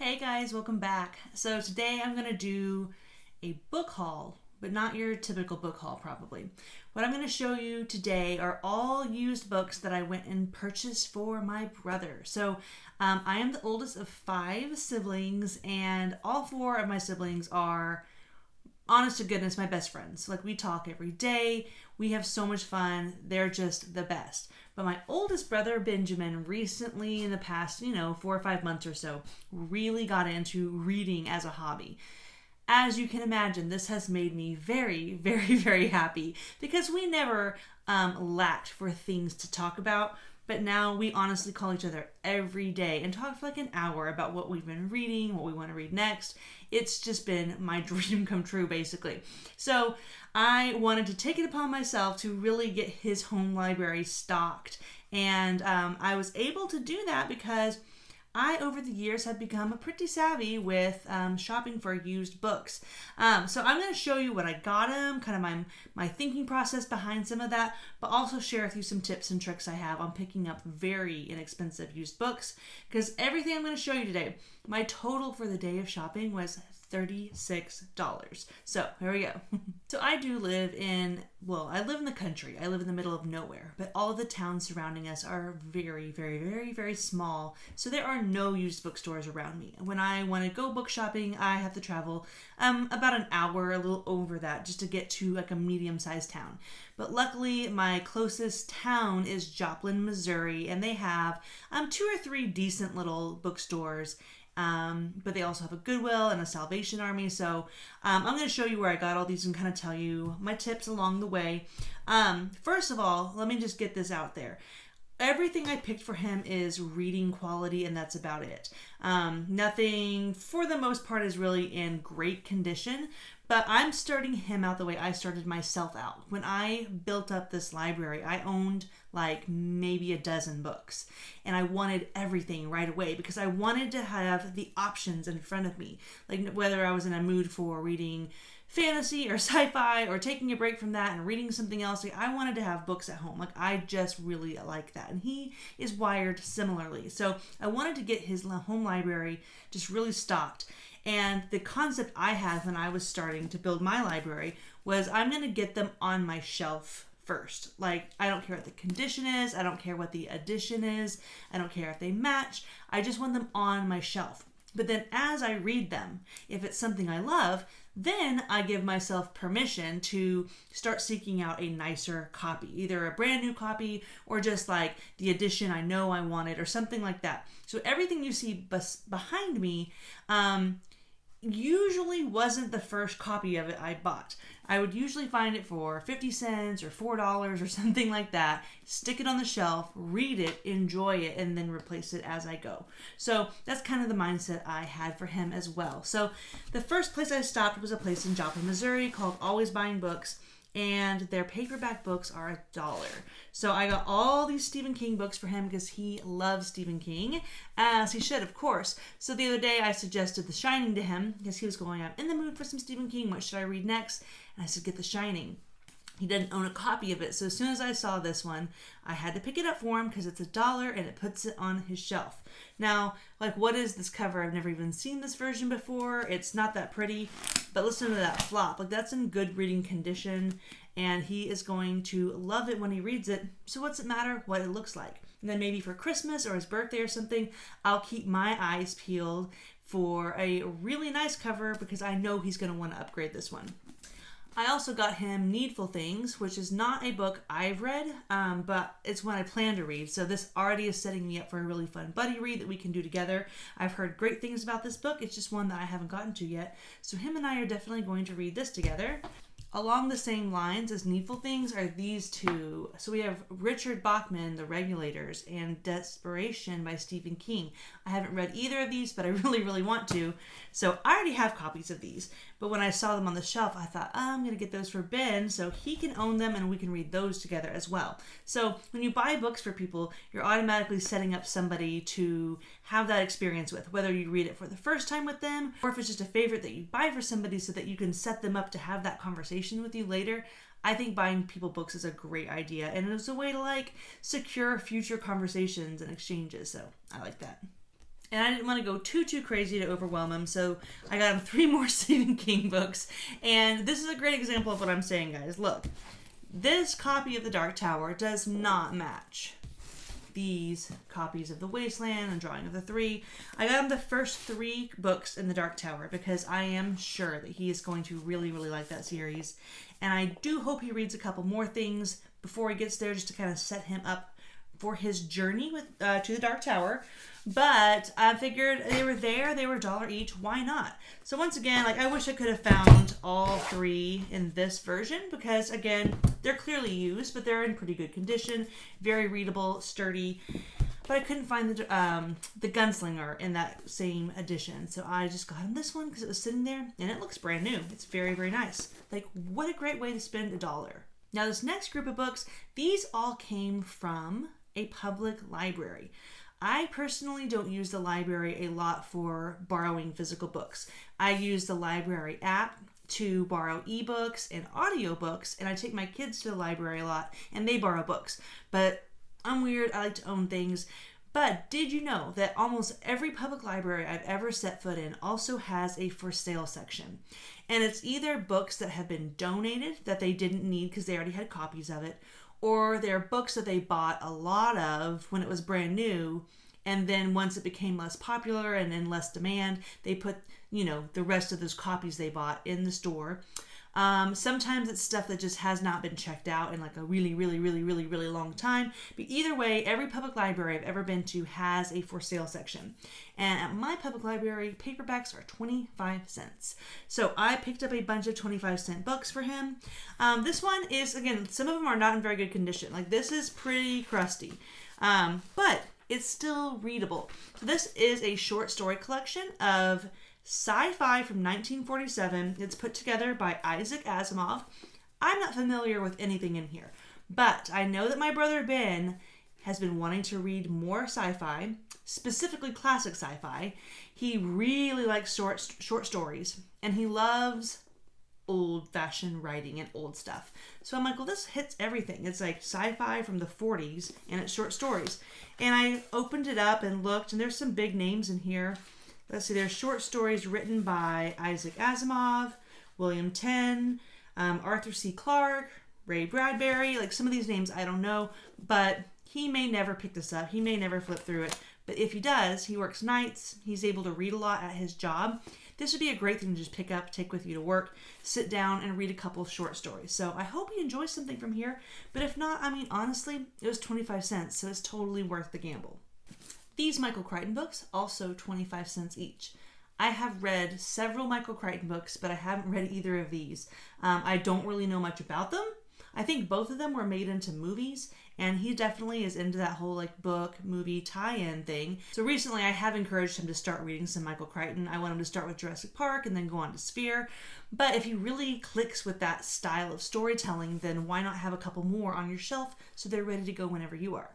Hey guys, welcome back. So today I'm going to do a book haul, but not your typical book haul probably. What I'm going to show you today are all used books that I went and purchased for my brother. So I am the oldest of 5 siblings, and all 4 of my siblings are, honest to goodness, my best friends. Like, we talk every day. We have so much fun. They're just the best. But my oldest brother, Benjamin, recently in the past, 4 or 5 months or so, really got into reading as a hobby. As you can imagine, this has made me very, very, very happy because we never lacked for things to talk about. But now we honestly call each other every day and talk for like an hour about what we've been reading, what we want to read next. It's just been my dream come true, basically. So I wanted to take it upon myself to really get his home library stocked. And I was able to do that because I, over the years, have become pretty savvy with shopping for used books. So I'm going to show you what I got him, kind of my thinking process behind some of that, but also share with you some tips and tricks I have on picking up very inexpensive used books. Because everything I'm going to show you today, my total for the day of shopping was $36. So here we go. So I do live I live in the country. I live in the middle of nowhere, but all of the towns surrounding us are very, very, very, very small. So there are no used bookstores around me. When I want to go book shopping, I have to travel about an hour, a little over that, just to get to like a medium-sized town. But luckily, my closest town is Joplin, Missouri, and they have 2 or 3 decent little bookstores. But they also have a Goodwill and a Salvation Army. So I'm going to show you where I got all these and kind of tell you my tips along the way. First of all, let me just get this out there. Everything I picked for him is reading quality, and that's about it. Nothing, for the most part, is really in great condition, but I'm starting him out the way I started myself out. When I built up this library, I owned like maybe a dozen books, and I wanted everything right away because I wanted to have the options in front of me. Like, whether I was in a mood for reading fantasy or sci-fi or taking a break from that and reading something else, like, I wanted to have books at home. Like, I just really like that, and he is wired similarly. So I wanted to get his home library just really stocked. And the concept I had when I was starting to build my library was I'm going to get them on my shelf first. Like, I don't care what the condition is. I don't care what the edition is. I don't care if they match. I just want them on my shelf. But then as I read them, if it's something I love, then I give myself permission to start seeking out a nicer copy, either a brand new copy or just like the edition I know I wanted or something like that. So everything you see behind me usually wasn't the first copy of it I bought. I would usually find it for 50 cents or $4 or something like that, stick it on the shelf, read it, enjoy it, and then replace it as I go. So that's kind of the mindset I had for him as well. So the first place I stopped was a place in Joplin, Missouri called Always Buying Books, and their paperback books are $1. So I got all these Stephen King books for him because he loves Stephen King, as he should, of course. So the other day I suggested The Shining to him because he was going, I'm in the mood for some Stephen King. What should I read next? And I said, get The Shining. He didn't own a copy of it, so as soon as I saw this one, I had to pick it up for him because it's $1 and it puts it on his shelf. Now, like, what is this cover? I've never even seen this version before. It's not that pretty, but listen to that flop. Like, that's in good reading condition, and he is going to love it when he reads it. So what's it matter what it looks like? And then maybe for Christmas or his birthday or something, I'll keep my eyes peeled for a really nice cover because I know he's going to want to upgrade this one. I also got him Needful Things, which is not a book I've read, but it's one I plan to read. So this already is setting me up for a really fun buddy read that we can do together. I've heard great things about this book. It's just one that I haven't gotten to yet. So him and I are definitely going to read this together. Along the same lines as Needful Things are these two. So we have Richard Bachman, The Regulators, and Desperation by Stephen King. I haven't read either of these, but I really, really want to. So I already have copies of these. But when I saw them on the shelf, I thought, I'm going to get those for Ben so he can own them and we can read those together as well. So when you buy books for people, you're automatically setting up somebody to have that experience with, whether you read it for the first time with them or if it's just a favorite that you buy for somebody so that you can set them up to have that conversation with you later. I think buying people books is a great idea, and it's a way to like secure future conversations and exchanges. So I like that. And I didn't want to go too crazy to overwhelm him, so I got him 3 more Stephen King books. And this is a great example of what I'm saying, guys. Look, this copy of The Dark Tower does not match these copies of The Wasteland and Drawing of the Three. I got him the first 3 books in The Dark Tower because I am sure that he is going to really like that series. And I do hope he reads a couple more things before he gets there, just to kind of set him up for his journey with to the Dark Tower. But I figured they were there, they were $1 each, why not? So once again, like, I wish I could have found all 3 in this version, because again, they're clearly used, but they're in pretty good condition, very readable, sturdy. But I couldn't find the Gunslinger in that same edition, so I just got him this one because it was sitting there, and it looks brand new. It's very nice. Like, what a great way to spend $1. Now, this next group of books, these all came from a public library. I personally don't use the library a lot for borrowing physical books. I use the library app to borrow ebooks and audiobooks, and I take my kids to the library a lot, and they borrow books. But I'm weird, I like to own things. But did you know that almost every public library I've ever set foot in also has a for sale section? And it's either books that have been donated that they didn't need because they already had copies of it, or they're books that they bought a lot of when it was brand new, and then once it became less popular and in less demand, they put, the rest of those copies they bought in the store. Sometimes it's stuff that just has not been checked out in like a really long time. But either way, every public library I've ever been to has a for sale section. And at my public library, paperbacks are 25 cents. So I picked up a bunch of 25-cent books for him. This one is, again, some of them are not in very good condition. Like, this is pretty crusty. But it's still readable. So this is a short story collection of sci-fi from 1947. It's put together by Isaac Asimov. I'm not familiar with anything in here, but I know that my brother Ben has been wanting to read more sci-fi, specifically classic sci-fi. He really likes short stories, and he loves old-fashioned writing and old stuff. So I'm like, well, this hits everything. It's like sci-fi from the 40s, and it's short stories. And I opened it up and looked, and there's some big names in here. Let's see, there's short stories written by Isaac Asimov, William Tenn, Arthur C. Clarke, Ray Bradbury. Like, some of these names I don't know, but he may never pick this up. He may never flip through it. But if he does, he works nights. He's able to read a lot at his job. This would be a great thing to just pick up, take with you to work, sit down, and read a couple of short stories. So I hope he enjoys something from here. But if not, I mean, honestly, it was 25 cents, so it's totally worth the gamble. These Michael Crichton books, also 25 cents each. I have read several Michael Crichton books, but I haven't read either of these. I don't really know much about them. I think both of them were made into movies, and he definitely is into that whole like book, movie, tie-in thing. So recently I have encouraged him to start reading some Michael Crichton. I want him to start with Jurassic Park and then go on to Sphere. But if he really clicks with that style of storytelling, then why not have a couple more on your shelf so they're ready to go whenever you are.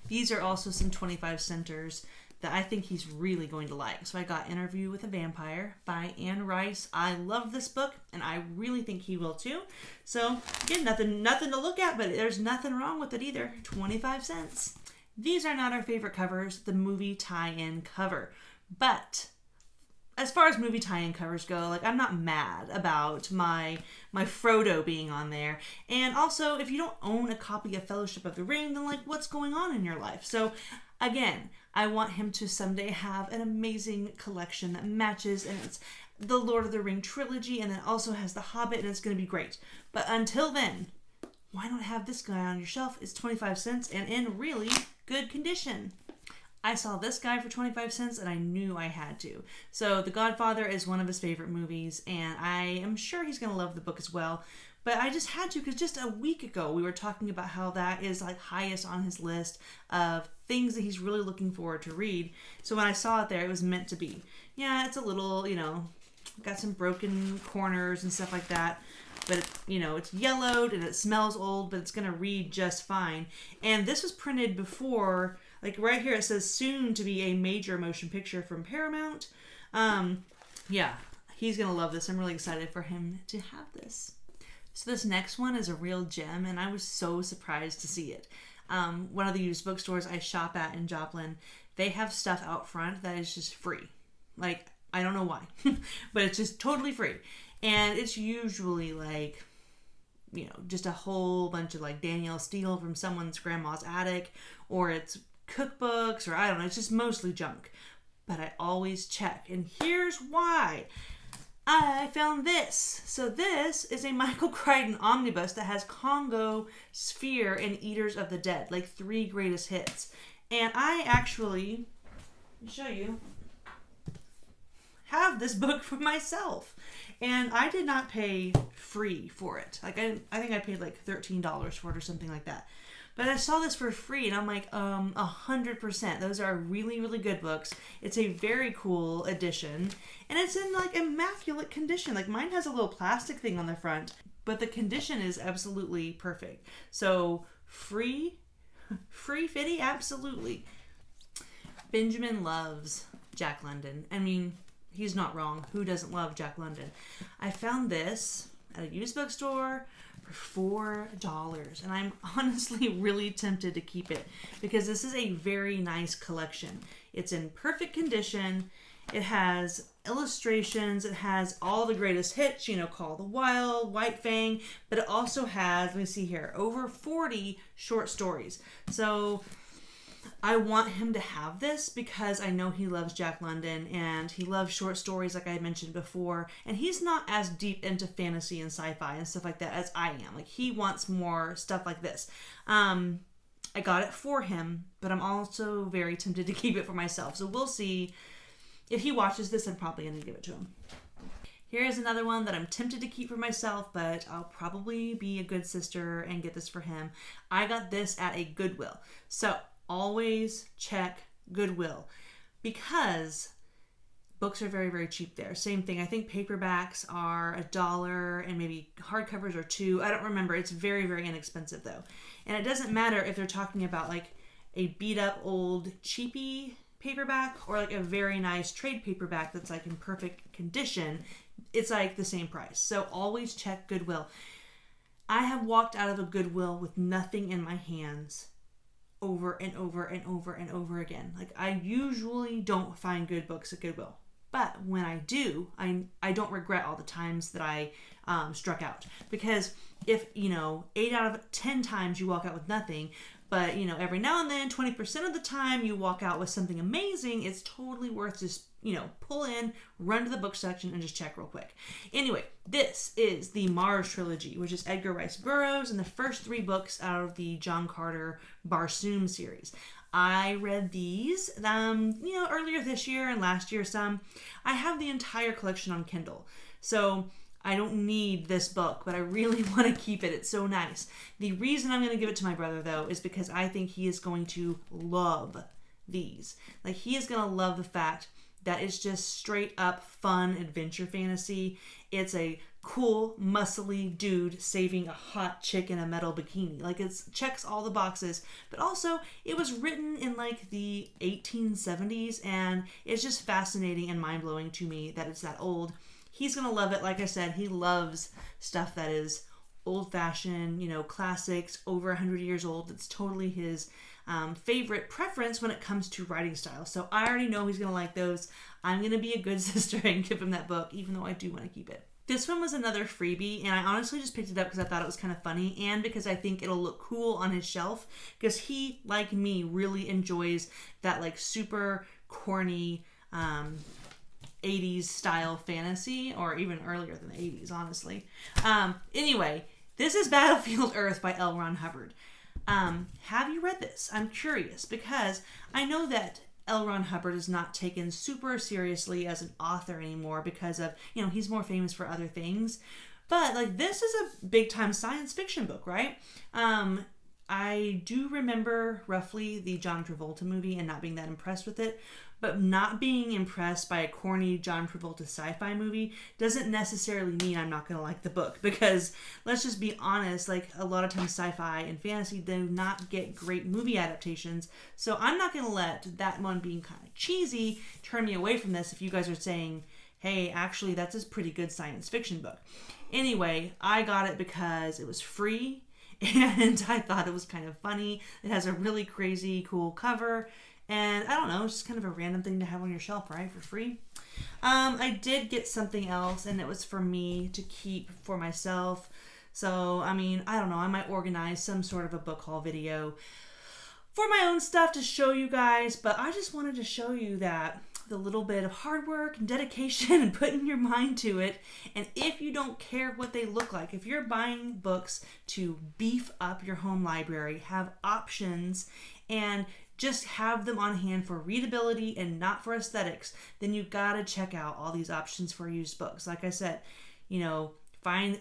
These are also some 25 centers that I think he's really going to like. So I got Interview with a Vampire by Anne Rice. I love this book, and I really think he will too. So again, nothing to look at, but there's nothing wrong with it either. 25 cents. These are not our favorite covers, the movie tie-in cover. But as far as movie tie-in covers go, like, I'm not mad about my Frodo being on there. And also, if you don't own a copy of Fellowship of the Ring, then like, what's going on in your life? So again, I want him to someday have an amazing collection that matches, and it's the Lord of the Ring trilogy, and it also has The Hobbit, and it's going to be great. But until then, why not have this guy on your shelf? It's 25 cents and in really good condition. I saw this guy for 25 cents and I knew I had to. So The Godfather is one of his favorite movies, and I am sure he's going to love the book as well. But I just had to, because just a week ago we were talking about how that is like highest on his list of things that he's really looking forward to read. So when I saw it there, it was meant to be. Yeah, it's a little, got some broken corners and stuff like that. But, it's yellowed and it smells old, but it's going to read just fine. And this was printed before, like right here it says soon to be a major motion picture from Paramount. Yeah, he's going to love this. I'm really excited for him to have this. So this next one is a real gem, and I was so surprised to see it. One of the used bookstores I shop at in Joplin, they have stuff out front that is just free. Like, I don't know why, but it's just totally free. And it's usually like, you know, just a whole bunch of like Danielle Steele from someone's grandma's attic, or it's cookbooks, or I don't know, it's just mostly junk. But I always check. And here's why. I found this. So this is a Michael Crichton omnibus that has Congo, Sphere, and Eaters of the Dead, like 3 greatest hits. And I actually, let me show you, have this book for myself. And I did not pay free for it. Like I think I paid like $13 for it or something like that. But I saw this for free and I'm like, 100%. Those are really, really good books. It's a very cool edition. And it's in like immaculate condition. Like mine has a little plastic thing on the front, but the condition is absolutely perfect. So free fitty, absolutely. Benjamin loves Jack London. I mean, he's not wrong. Who doesn't love Jack London? I found this at a used bookstore for $4, and I'm honestly really tempted to keep it because this is a very nice collection. It's in perfect condition. It has illustrations. It has all the greatest hits, you know, Call the Wild, White Fang, but it also has, let me see here, over 40 short stories. So I want him to have this because I know he loves Jack London and he loves short stories like I mentioned before, and he's not as deep into fantasy and sci-fi and stuff like that as I am. Like he wants more stuff like this. I got it for him, but I'm also very tempted to keep it for myself. So we'll see. If he watches this, I'm probably going to give it to him. Here's another one that I'm tempted to keep for myself, but I'll probably be a good sister and get this for him. I got this at a Goodwill. So always check Goodwill because books are very, very cheap there. Same thing. I think paperbacks are $1 and maybe hardcovers are $2. I don't remember. It's very, very inexpensive though. And it doesn't matter if they're talking about like a beat up old cheapy paperback or like a very nice trade paperback that's like in perfect condition. It's like the same price. So always check Goodwill. I have walked out of a Goodwill with nothing in my hands over and over and over and over again. Like I usually don't find good books at Goodwill, but when I do, I don't regret all the times that I struck out, because if 8 out of 10 times you walk out with nothing, but every now and then 20% of the time you walk out with something amazing, it's totally worth just pull in, run to the book section and just check real quick. Anyway, this is the Mars Trilogy, which is Edgar Rice Burroughs and the first 3 books out of the John Carter Barsoom series. I read these, earlier this year and last year some. I have the entire collection on Kindle, so I don't need this book, but I really want to keep it. It's so nice. The reason I'm going to give it to my brother, though, is because I think he is going to love these. Like, he is going to love the fact that it's just straight up fun adventure fantasy. It's a cool, muscly dude saving a hot chick in a metal bikini. Like, it checks all the boxes, but also it was written in like the 1870s, and it's just fascinating and mind-blowing to me that it's that old. He's going to love it. Like I said, he loves stuff that is old-fashioned, classics, over 100 years old. It's totally his favorite preference when it comes to writing style. So I already know he's going to like those. I'm going to be a good sister and give him that book, even though I do want to keep it. This one was another freebie, and I honestly just picked it up because I thought it was kind of funny and because I think it'll look cool on his shelf, because he, like me, really enjoys that like super corny 80s style fantasy, or even earlier than the 80s, honestly. Anyway, this is Battlefield Earth by L. Ron Hubbard. Have you read this? I'm curious because I know that L. Ron Hubbard is not taken super seriously as an author anymore because of, he's more famous for other things. But like, this is a big time science fiction book, right? I do remember roughly the John Travolta movie and not being that impressed with it, but not being impressed by a corny John Travolta sci-fi movie doesn't necessarily mean I'm not going to like the book, because let's just be honest, like a lot of times sci-fi and fantasy do not get great movie adaptations, so I'm not going to let that one being kind of cheesy turn me away from this if you guys are saying, hey, actually that's a pretty good science fiction book. Anyway, I got it because it was free and I thought it was kind of funny. It has a really crazy cool cover, And I don't know, it's just kind of a random thing to have on your shelf, right? For free. I did get something else, and it was for me to keep for myself. So, I mean, I don't know, I might organize some sort of a book haul video for my own stuff to show you guys, but I just wanted to show you that the little bit of hard work and dedication and putting your mind to it. And if you don't care what they look like, if you're buying books to beef up your home library, have options, and just have them on hand for readability and not for aesthetics, then you gotta check out all these options for used books. Like I said, find,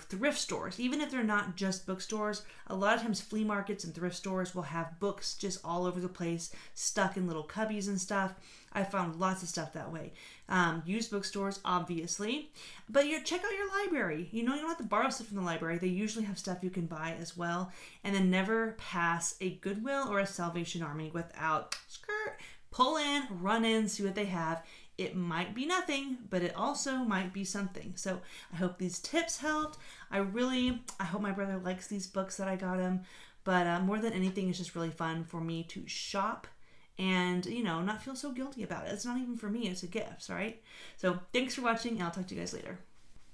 thrift stores. Even if they're not just bookstores, a lot of times flea markets and thrift stores will have books just all over the place, stuck in little cubbies and stuff. I found lots of stuff that way. Used bookstores, obviously. But check out your library. You don't have to borrow stuff from the library. They usually have stuff you can buy as well. And then never pass a Goodwill or a Salvation Army without pull in, run in, see what they have. It might be nothing, but it also might be something. So I hope these tips helped. I hope my brother likes these books that I got him. But more than anything, it's just really fun for me to shop and, not feel so guilty about it. It's not even for me, it's a gift, right? So thanks for watching, and I'll talk to you guys later.